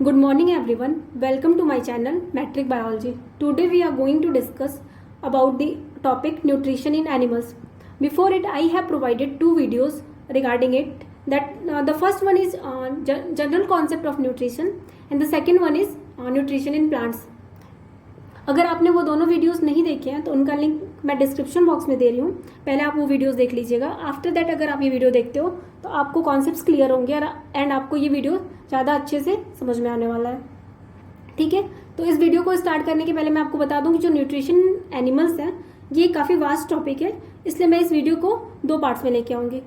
Good morning everyone. Welcome to my channel Metric Biology. Today we are going to discuss about the topic nutrition in animals. Before it I have provided two videos regarding it. The first one is general concept of nutrition and the second one is nutrition in plants. अगर आपने वो दोनों videos नहीं देखे हैं तो उनका link मैं डिस्क्रिप्शन बॉक्स में दे रही हूँ. पहले आप वो वीडियोस देख लीजिएगा. आफ्टर दैट अगर आप ये वीडियो देखते हो तो आपको कॉन्सेप्ट्स क्लियर होंगे एंड आपको ये वीडियो ज़्यादा अच्छे से समझ में आने वाला है. ठीक है, तो इस वीडियो को स्टार्ट करने के पहले मैं आपको बता दूं कि जो न्यूट्रिशन एनिमल्स हैं ये काफ़ी वास्ट टॉपिक है, इसलिए मैं इस वीडियो को दो पार्ट्स में लेके आऊँगी.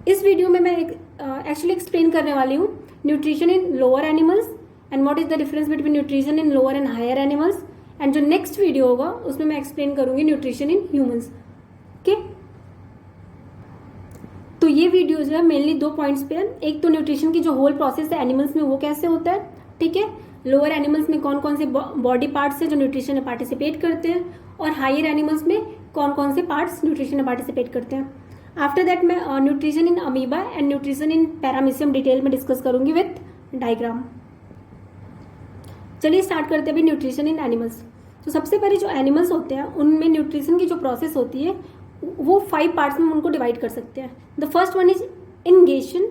इस वीडियो में मैं एक्चुअली एक्सप्लेन करने वाली हूँ nutrition in lower animals and what is the difference between nutrition in lower and higher animals. And जो नेक्स्ट वीडियो होगा उसमें मैं एक्सप्लेन करूंगी न्यूट्रिशन इन ह्यूमंस. ओके, तो ये वीडियो जो है मेनली दो पॉइंट्स पे है. एक तो न्यूट्रिशन की जो होल प्रोसेस है एनिमल्स में वो कैसे होता है. ठीक है, लोअर एनिमल्स में कौन कौन से बॉडी पार्ट्स है जो न्यूट्रिशन में पार्टिसिपेट करते हैं और हायर एनिमल्स में कौन कौन से पार्ट्स न्यूट्रिशन में पार्टिसिपेट करते हैं. आफ्टर दैट मैं nutrition in amoeba and nutrition in paramecium detail में डिस्कस करूंगी विथ डायग्राम. चलिए स्टार्ट करते हैं अभी न्यूट्रिशन इन एनिमल्स. तो सबसे पहले जो एनिमल्स होते हैं उनमें न्यूट्रिशन की जो प्रोसेस होती है वो 5 पार्ट्स में उनको डिवाइड कर सकते हैं. The first one is ingestion,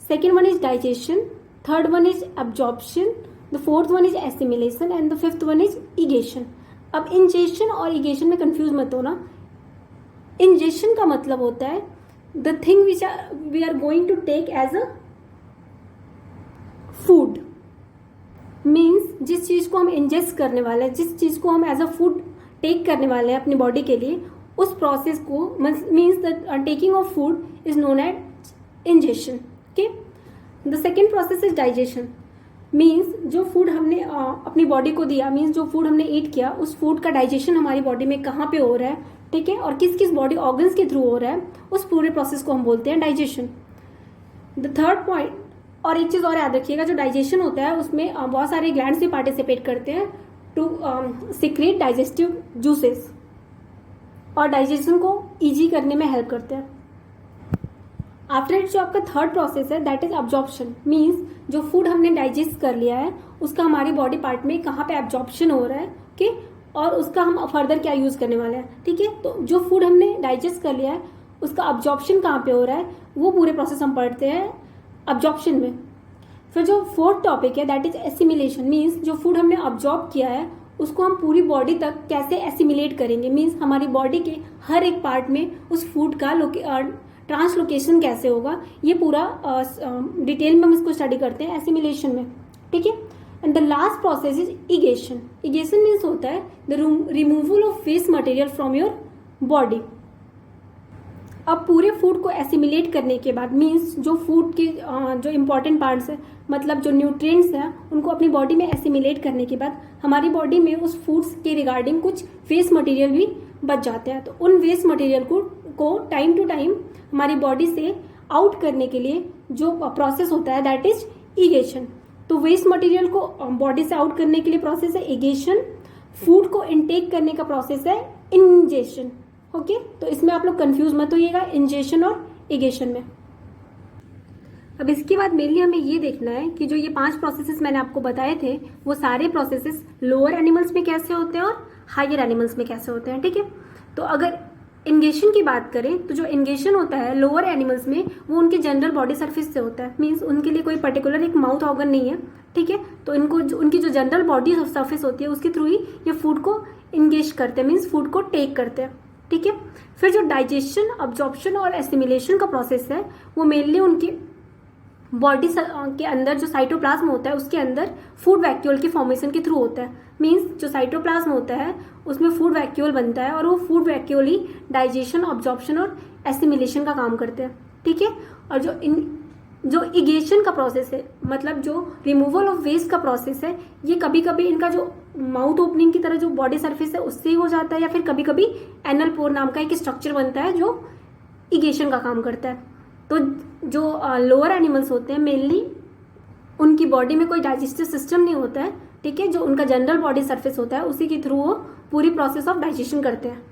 second one is digestion, third one is absorption, the fourth one is assimilation and the fifth one is egestion. अब इंजेशन और इगेशन में कंफ्यूज मत होना. इंजेशन का मतलब होता है the thing which we are going to take as a food. Means जिस चीज़ को हम इंजेस्ट करने वाले हैं, जिस चीज़ को हम एज अ फूड टेक करने वाले हैं अपनी बॉडी के लिए, उस प्रोसेस को means the taking of food is known as ingestion. Okay, the second process is digestion. Means जो फूड हमने अपनी बॉडी को दिया, मीन्स जो फूड हमने ईट किया उस फूड का डाइजेशन हमारी बॉडी में कहाँ पे हो रहा है, ठीक है, और किस किस बॉडी ऑर्गन्स के थ्रू हो रहा है, उस पूरे प्रोसेस को हम बोलते हैं डाइजेशन. द थर्ड पॉइंट, और एक चीज़ और याद रखिएगा, जो डाइजेशन होता है उसमें बहुत सारे ग्लैंड्स भी पार्टिसिपेट करते हैं टू सीक्रेट डाइजेस्टिव जूसेस और डाइजेशन को इजी करने में हेल्प करते हैं. आफ्टर इट जो आपका थर्ड प्रोसेस है दैट इज एब्जॉर्प्शन. मीन्स जो फूड हमने डाइजेस्ट कर लिया है उसका हमारी बॉडी पार्ट में कहाँ पे एब्जॉर्प्शन हो रहा है, ओके, और उसका हम फर्दर क्या यूज़ करने वाले हैं. ठीक है, तो जो फूड हमने डाइजेस्ट कर लिया है उसका एब्जॉर्प्शन कहाँ पे हो रहा है वो पूरे प्रोसेस हम पढ़ते हैं एब्जॉर्प्शन में. फिर जो फोर्थ टॉपिक है दैट इज एसिमिलेशन. मीन्स जो फूड हमने अब्जॉर्ब किया है उसको हम पूरी बॉडी तक कैसे एसिमिलेट करेंगे. मीन्स हमारी बॉडी के हर एक पार्ट में उस फूड का ट्रांसलोकेशन कैसे होगा, ये पूरा डिटेल में हम इसको स्टडी करते हैं एसिमिलेशन में. ठीक है, and the last process is egestion. Egestion means होता है the removal of waste material from your body. अब पूरे फूड को एसिमिलेट करने के बाद मीन्स जो फूड के जो इम्पॉर्टेंट पार्ट्स है, मतलब जो न्यूट्रिएंट्स हैं, उनको अपनी बॉडी में एसिमिलेट करने के बाद हमारी बॉडी में उस फूड्स के रिगार्डिंग कुछ वेस्ट मटेरियल भी बच जाते हैं. तो उन वेस्ट मटेरियल को टाइम टू टाइम हमारी बॉडी से आउट करने के लिए जो प्रोसेस होता है दैट इज इगेशन. तो वेस्ट मटेरियल को बॉडी से आउट करने के लिए प्रोसेस है इगेशन. फूड को इनटेक करने का प्रोसेस है इंजेशन. ओके, तो इसमें आप लोग कंफ्यूज मत होइएगा इंजेशन और इगेशन में. अब इसके बाद मेनली हमें ये देखना है कि जो ये 5 प्रोसेसेस मैंने आपको बताए थे वो सारे प्रोसेसेस लोअर एनिमल्स में कैसे होते हैं और हायर एनिमल्स में कैसे होते हैं. ठीक है, तो अगर इंगेशन की बात करें तो जो इंगेशन होता है लोअर एनिमल्स में वो उनके जनरल बॉडी सरफेस से होता है. मीन्स उनके लिए कोई पर्टिकुलर एक माउथ ऑर्गन नहीं है. ठीक है, तो इनको उनकी जो जनरल बॉडी सरफेस होती है उसके थ्रू ही ये फूड को इंगेज करते हैं, मीन्स फूड को टेक करते हैं. ठीक है, फिर जो डाइजेशन, अब्जॉर्प्शन और एसिमिलेशन का प्रोसेस है वो मेनली उनकी बॉडी के अंदर जो साइटोप्लाज्म होता है उसके अंदर फूड वैक्यूल की फॉर्मेशन के थ्रू होता है. मीन्स जो साइटोप्लाज्म होता है उसमें फूड वैक्यूल बनता है और वो फूड वैक्यूल ही डाइजेशन, अब्जॉर्प्शन और एसिमिलेशन का काम करते हैं. ठीक है, और जो इगेशन का प्रोसेस है, मतलब जो रिमूवल ऑफ वेस्ट का प्रोसेस है, ये कभी कभी इनका जो माउथ ओपनिंग की तरह जो बॉडी सरफेस है उससे ही हो जाता है या फिर कभी कभी एनल पोर नाम का एक स्ट्रक्चर बनता है जो इगेशन का काम करता है. तो जो लोअर एनिमल्स होते हैं मेनली उनकी बॉडी में कोई डाइजेस्टिव सिस्टम नहीं होता है. ठीक है, जो उनका जनरल बॉडी सरफेस होता है उसी के थ्रू वो पूरी प्रोसेस ऑफ डाइजेशन करते हैं.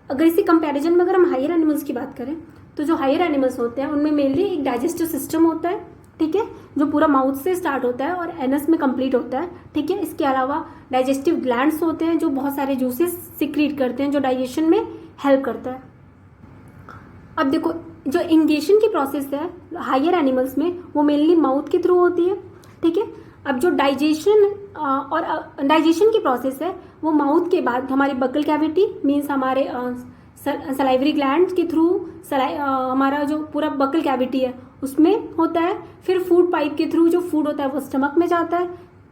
अगर इसी कंपैरिजन में अगर हम हायर एनिमल्स की बात करें तो जो हायर एनिमल्स होते हैं उनमें मेनली एक डाइजेस्टिव सिस्टम होता है. ठीक है, जो पूरा माउथ से स्टार्ट होता है और एनस में कंप्लीट होता है, ठीक है। इसके अलावा डाइजेस्टिव ग्लैंड्स होते हैं जो बहुत सारे जूसेस सिक्रीट करते हैं जो डाइजेशन में हेल्प करता है। अब देखो, जो इंगेशन की प्रोसेस है हायर एनिमल्स में वो मेनली माउथ के थ्रू होती है, ठीक है। अब जो डाइजेशन और डाइजेशन की प्रोसेस है वो माउथ के बाद हमारी बकल कैविटी मीन्स हमारे सलाइवरी ग्लैंड के थ्रू हमारा जो पूरा बकल कैविटी है उसमें होता है। फिर फूड पाइप के थ्रू जो फूड होता है वो स्टमक में जाता है।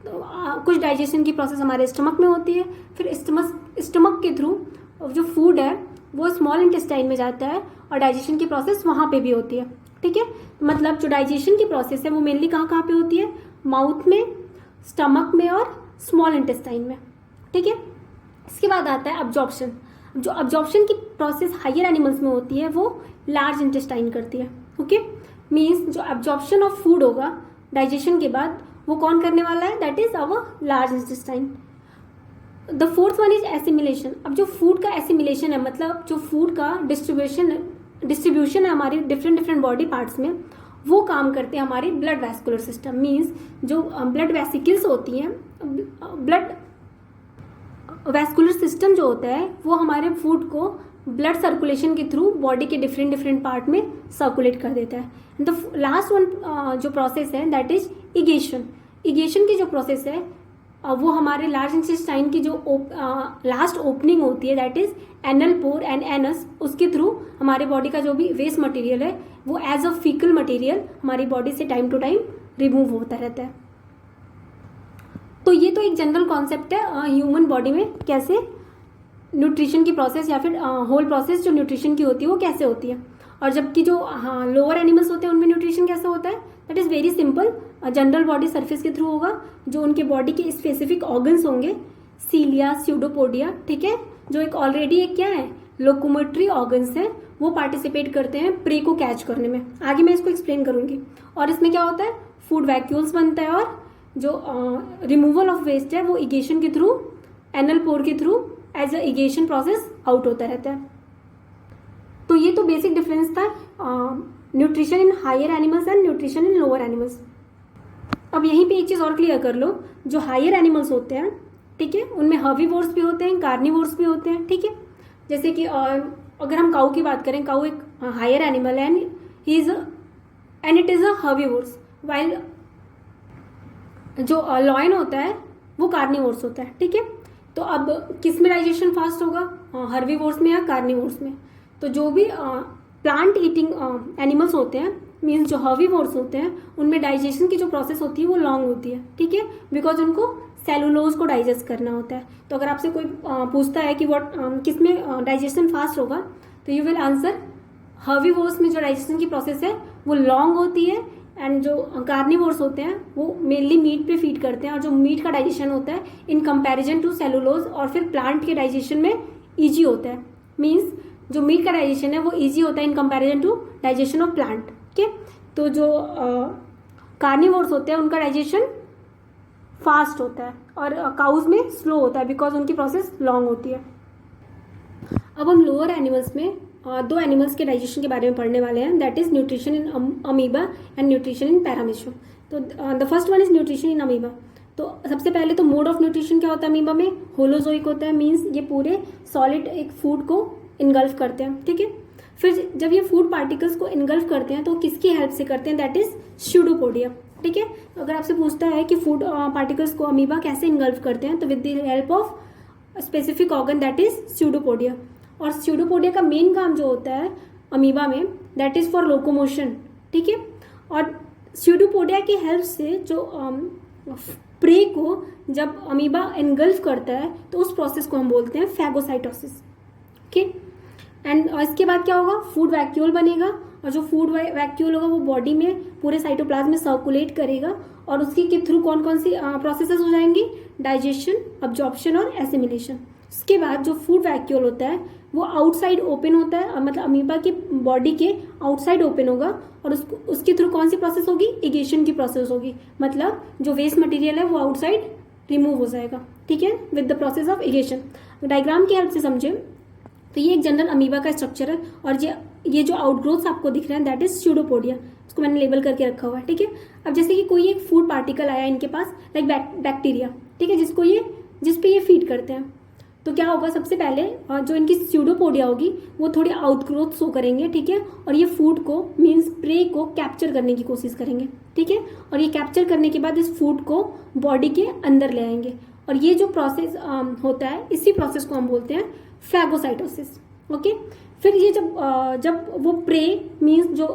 तो कुछ डाइजेशन की प्रोसेस हमारे स्टमक में होती है। फिर स्टमक के थ्रू जो फूड है वो स्मॉल इंटेस्टाइन में जाता है और डाइजेशन की प्रोसेस वहाँ पे भी होती है, ठीक है। मतलब जो डाइजेशन की प्रोसेस है वो मेनली कहाँ कहाँ पे होती है, माउथ में, स्टमक में और स्मॉल इंटेस्टाइन में, ठीक है। इसके बाद आता है अब्जॉर्प्शन। जो अब्जॉर्प्शन की प्रोसेस हायर एनिमल्स में होती है वो लार्ज इंटेस्टाइन करती है, ओके। मीन्स जो अब्जॉर्प्शन ऑफ फूड होगा डाइजेशन के बाद वो कौन करने वाला है, that is our large intestine. The fourth one is assimilation. अब जो फूड का एसिमिलेशन है, मतलब जो फूड का डिस्ट्रीब्यूशन है हमारी डिफरेंट बॉडी पार्ट्स में, वो काम करते हैं हमारी ब्लड वैस्कुलर सिस्टम। मीन्स जो ब्लड वेसिकल्स होती हैं, ब्लड वैस्कुलर सिस्टम जो होता है वो हमारे फूड को ब्लड सर्कुलेशन के थ्रू बॉडी के डिफरेंट पार्ट में सर्कुलेट कर देता है। द लास्ट वन जो प्रोसेस है दैट इज इगेशन। इगेशन की जो प्रोसेस है वो हमारे लार्ज इंटेस्टाइन की जो लास्ट ओपनिंग होती है that is anal pore and anus, उसके थ्रू हमारे बॉडी का जो भी वेस्ट मटेरियल है वो एज अ फीकल मटेरियल हमारी बॉडी से टाइम टू टाइम रिमूव होता रहता है। तो ये तो एक जनरल कॉन्सेप्ट है ह्यूमन बॉडी में कैसे न्यूट्रिशन की प्रोसेस या फिर होल प्रोसेस जो न्यूट्रिशन की होती है वो कैसे होती है। और जबकि जो लोअर एनिमल्स होते हैं उनमें न्यूट्रिशन कैसे होता है, that is very simple. General body surface के थ्रू होगा। जो उनके बॉडी के स्पेसिफिक ऑर्गन्स होंगे, सीलिया, स्यूडोपोडिया, ठीक है, जो एक ऑलरेडी एक क्या है, लोकोमोटरी ऑर्गन्स हैं, वो पार्टिसिपेट करते हैं प्रे को कैच करने में। आगे मैं इसको एक्सप्लेन करूंगी। और इसमें क्या होता है, फूड वैक्यूल्स बनता है और जो रिमूवल ऑफ वेस्ट है वो इगेशन के थ्रू, एनल पोर के through as a egestion process out होता रहता है। तो ये तो बेसिक डिफरेंस था nutrition in higher animals and nutrition in lower animals. अब यहीं पे एक चीज़ और क्लियर कर लो, जो हायर एनिमल्स होते हैं, ठीक है, उनमें हर्बीवोर्स भी होते हैं, कार्निवोर्स भी होते हैं, ठीक है। जैसे कि अगर हम काऊ की बात करें, काऊ एक हायर एनिमल है and it is a herbivores, while जो लॉयन होता है वो कार्निवोर्स होता है, ठीक है। तो अब किस में डाइजेशन फास्ट होगा, हर्बीवोर्स में या कार्निवोर्स में। तो जो भी प्लांट ईटिंग एनिमल्स होते हैं, मीन्स जो हर्बीवोर्स होते हैं, उनमें डाइजेशन की जो प्रोसेस होती है वो लॉन्ग होती है, ठीक है, बिकॉज उनको सेलुलोज को डाइजेस्ट करना होता है। तो अगर आपसे कोई पूछता है कि किस में डाइजेशन फास्ट होगा, तो यू विल आंसर हर्बीवोर्स में जो डाइजेशन की प्रोसेस है वो लॉन्ग होती है, एंड जो कार्निवोर्स होते हैं वो मेनली मीट पे फीड करते हैं, और जो मीट का डाइजेशन होता है इन कंपैरिजन टू सेलुलोज और फिर प्लांट के डाइजेशन में ईजी होता है। मीन्स जो मीट का डाइजेशन है वो ईजी होता है in comparison to digestion of plant, ठीक है। तो जो कार्निवोर्स होते हैं उनका डाइजेशन फास्ट होता है और काउज में स्लो होता है बिकॉज उनकी प्रोसेस लॉन्ग होती है। अब हम लोअर एनिमल्स में दो एनिमल्स के डाइजेशन के बारे में पढ़ने वाले हैं, that is nutrition in amoeba and nutrition in paramecium. तो the first one is nutrition in amoeba. तो सबसे पहले तो मोड ऑफ न्यूट्रिशन क्या होता है अमीबा में, होलोजोइक होता है, मीन्स ये पूरे सॉलिड एक फूड को इनगल्फ करते हैं, ठीक है। फिर जब ये फूड पार्टिकल्स को इनगल्फ करते हैं तो किसकी हेल्प से करते हैं, दैट इज स्यूडोपोडिया, ठीक है। तो अगर आपसे पूछता है कि फूड पार्टिकल्स को अमीबा कैसे इनगल्फ करते हैं, तो with the help of specific organ that is pseudopodia. और स्यूडोपोडिया का मेन काम जो होता है अमीबा में दैट इज फॉर लोकोमोशन, ठीक है। और स्यूडोपोडिया की हेल्प से जो प्रे को जब अमीबा इनगल्फ करता है तो उस प्रोसेस को हम बोलते हैं फैगोसाइटोसिस, ओके। एंड इसके बाद क्या होगा, फूड वैक्यूल बनेगा, और जो फूड वैक्यूल होगा वो बॉडी में पूरे साइटोप्लाज्म में सर्कुलेट करेगा, और उसके के थ्रू कौन कौन सी प्रोसेसेस हो जाएंगी, डाइजेशन, अब्जॉर्प्शन और एसिमिलेशन। उसके बाद जो फूड वैक्यूल होता है वो आउटसाइड ओपन होता है, मतलब अमीबा की बॉडी के आउटसाइड ओपन होगा, और उसके थ्रू कौन सी प्रोसेस होगी, इगेशन की प्रोसेस होगी, मतलब जो वेस्ट मटेरियल है वो आउटसाइड रिमूव हो जाएगा, ठीक है, with the process of egestion. Diagram की हेल्प से समझें तो ये एक जनरल अमीबा का स्ट्रक्चर है, और ये जो आउटग्रोथ्स आपको दिख रहे हैं दैट इज स्यूडोपोडिया। इसको उसको मैंने लेबल करके रखा हुआ है, ठीक है। अब जैसे कि कोई एक फूड पार्टिकल आया इनके पास, लाइक बैक्टीरिया, ठीक है, जिस पे ये फीड करते हैं, तो क्या होगा, सबसे पहले जो इनकी स्यूडोपोडिया होगी वो थोड़ी आउटग्रोथ शो करेंगे, ठीक है, और ये फूड को मीन्स प्रे को कैप्चर करने की कोशिश करेंगे, ठीक है, और ये कैप्चर करने के बाद इस फूड को बॉडी के अंदर ले आएंगे, और ये जो प्रोसेस होता है, इसी प्रोसेस को हम बोलते हैं फैगोसाइटोसिस, ओके। फिर ये जब वो प्रे मीन्स जो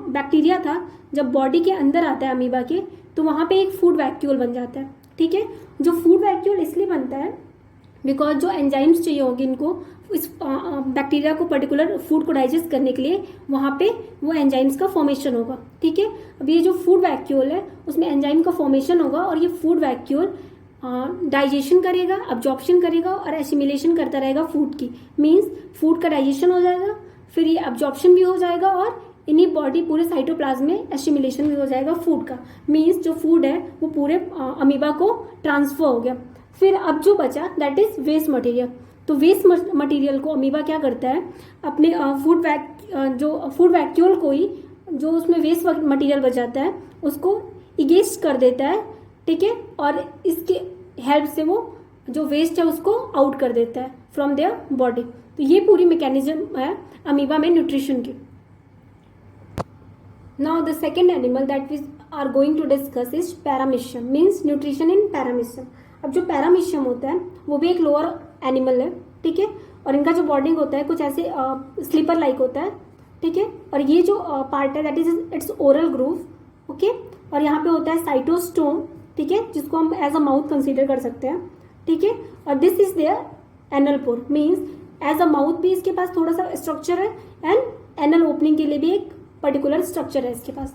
बैक्टीरिया था जब बॉडी के अंदर आता है अमीबा के, तो वहाँ पे एक फूड वैक्यूल बन जाता है, ठीक है। जो फूड वैक्यूल इसलिए बनता है बिकॉज जो एंजाइम्स चाहिए होगी इनको इस बैक्टीरिया को पर्टिकुलर फूड को डाइजेस्ट करने के लिए, वहाँ पे वो एंजाइम्स का फॉर्मेशन होगा, ठीक है। अब ये जो फूड वैक्यूल है उसमें एंजाइम का फॉर्मेशन होगा, और ये फूड वैक्यूल डाइजेशन करेगा, अब्जॉर्प्शन करेगा और एसिमिलेशन करता रहेगा फूड की, मीन्स फूड का डाइजेशन हो जाएगा, फिर ये अब्जॉर्प्शन भी हो जाएगा, और इन्हीं बॉडी पूरे साइटोप्लाज्म में एसिमिलेशन भी हो जाएगा फूड का, मीन्स जो फूड है वो पूरे अमीबा को ट्रांसफर हो गया। फिर अब जो बचा दैट इज वेस्ट मटेरियल। तो वेस्ट मटेरियल को अमीबा क्या करता है, अपने फूड वैक्यूल को ही जो उसमें वेस्ट मटेरियल बच जाता है उसको इगेस्ट कर देता है, ठीक है, और इसके हेल्प से वो जो वेस्ट है उसको आउट कर देता है फ्रॉम देयर बॉडी। तो ये पूरी मैकेनिज्म है अमीबा में न्यूट्रिशन की। Now the second animal that we are going to discuss is paramecium, means nutrition in paramecium. अब जो पैरामीशियम होता है वो भी एक लोअर एनिमल है, ठीक है, और इनका जो बॉडिंग होता है कुछ ऐसे स्लीपर लाइक होता है, ठीक है, और ये जो पार्ट है that is it's oral groove, okay, और यहाँ पे होता है साइटोस्टोम, ठीक है, जिसको हम एज अ माउथ कंसीडर कर सकते हैं, ठीक है, और this is their anal pore, means as a mouth भी इसके पास थोड़ा सा स्ट्रक्चर है, एंड एनल ओपनिंग के लिए भी एक पर्टिकुलर स्ट्रक्चर है इसके पास।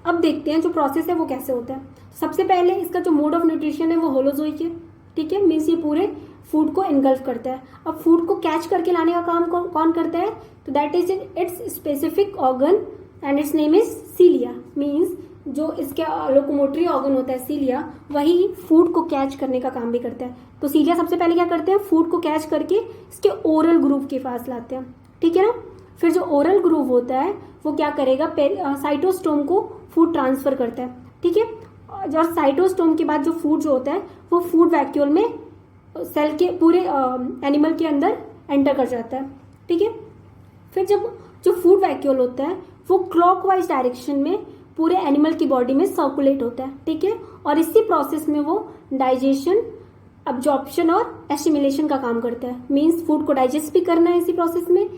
अब देखते हैं जो प्रोसेस है वो कैसे होता है। सबसे पहले इसका जो मोड ऑफ न्यूट्रिशन है वो होलोजोइक है, ठीक है, मीन्स ये पूरे फूड को इनगल्फ करता है। अब फूड को कैच करके लाने का काम कौन करता है, तो that is its specific organ and its name is cilia, means जो इसका लोकोमोटरी ऑर्गन होता है सीलिया, वही फूड को कैच करने का काम भी करता है। तो सीलिया सबसे पहले क्या करते हैं, फूड को कैच करके इसके ओरल ग्रूव के पास लाते हैं, ठीक है ना। फिर जो ओरल ग्रूव होता है वो क्या करेगा, साइटोस्टोम को फूड ट्रांसफर करता है, ठीक है, और साइटोस्टोम के बाद जो फूड जो होता है वो फूड वैक्यूल में सेल के पूरे एनिमल के अंदर एंटर कर जाता है, ठीक है। फिर जब जो फूड वैक्यूल होता है वो क्लॉकवाइज डायरेक्शन में पूरे एनिमल की बॉडी में सर्कुलेट होता है, ठीक है, और इसी प्रोसेस में वो डाइजेशन, अब्जॉर्प्शन और एसिमिलेशन का काम करता है, मीन्स फूड को डाइजेस्ट भी करना है इसी प्रोसेस में,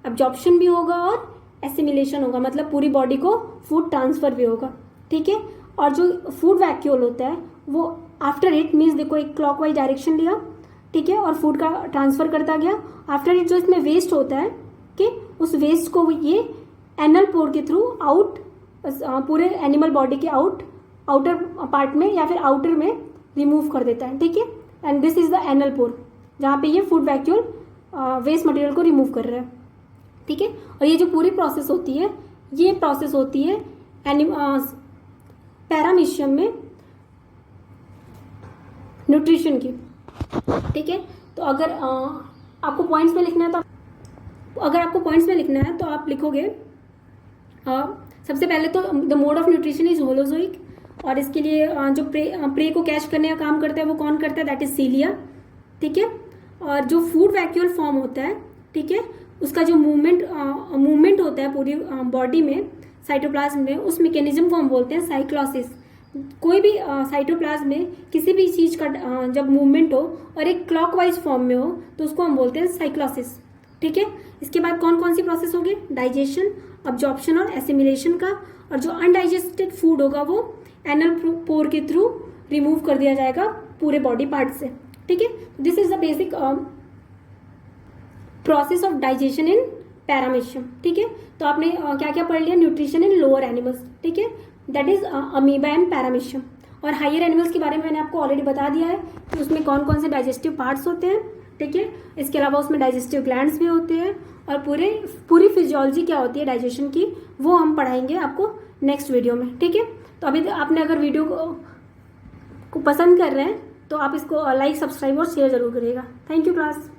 अब्जॉर्प्शन भी होगा और एसिमिलेशन होगा, मतलब पूरी बॉडी को फूड ट्रांसफर भी होगा, ठीक है। और जो फूड वैक्यूल होता है वो आफ्टर इट मीन्स देखो एक क्लॉकवाइज डायरेक्शन लिया, ठीक है, और फूड का ट्रांसफर करता गया। आफ्टर इट जो इसमें वेस्ट होता है कि उस वेस्ट को ये एनल पोर के थ्रू आउट पूरे एनिमल बॉडी के आउटर पार्ट में या फिर आउटर में रिमूव कर देता है, ठीक है, and this is the anal pore जहाँ पे ये फूड वैक्यूल वेस्ट मटेरियल को रिमूव कर रहा है, ठीक है। और ये जो पूरी प्रोसेस होती है ये प्रोसेस होती है पैरामीशियम में न्यूट्रिशन की, ठीक है। तो अगर आपको पॉइंट्स में लिखना है तो आप लिखोगे सबसे पहले तो the mode of nutrition is holozoic, और इसके लिए जो प्रे को कैच करने का काम करता है वो कौन करता है, दैट इज सीलिया, ठीक है। और जो फूड वैक्यूल फॉर्म होता है, ठीक है, उसका जो मूवमेंट होता है पूरी बॉडी में साइटोप्लाज्म में, उस मैकेनिज्म को हम बोलते हैं साइक्लोसिस। कोई भी साइटोप्लाज्म में किसी भी चीज़ का जब मूवमेंट हो और एक क्लॉकवाइज फॉर्म में हो तो उसको हम बोलते हैं साइक्लोसिस, ठीक है। इसके बाद कौन कौन सी प्रोसेस होगी, डाइजेशन, अब्जॉर्प्शन और एसिमिलेशन का, और जो अनडाइजेस्टेड फूड होगा वो एनल पोर के थ्रू रिमूव कर दिया जाएगा पूरे बॉडी पार्ट से, ठीक है। This is the basic process of digestion in paramecium, ठीक है। तो आपने क्या क्या पढ़ लिया, न्यूट्रिशन इन लोअर एनिमल्स, ठीक है, that is amoeba and paramecium. और हायर एनिमल्स के बारे में मैंने आपको ऑलरेडी बता दिया है कि उसमें कौन कौन से डाइजेस्टिव पार्ट्स होते हैं, ठीक है। इसके अलावा उसमें डाइजेस्टिव ग्लैंड्स भी होते हैं, और पूरी फिजियोलॉजी क्या होती है डाइजेशन की वो हम पढ़ाएंगे आपको नेक्स्ट वीडियो में, ठीक है। तो अभी आपने अगर वीडियो को पसंद कर रहे हैं तो आप इसको लाइक, सब्सक्राइब और शेयर जरूर करिएगा। Thank you class.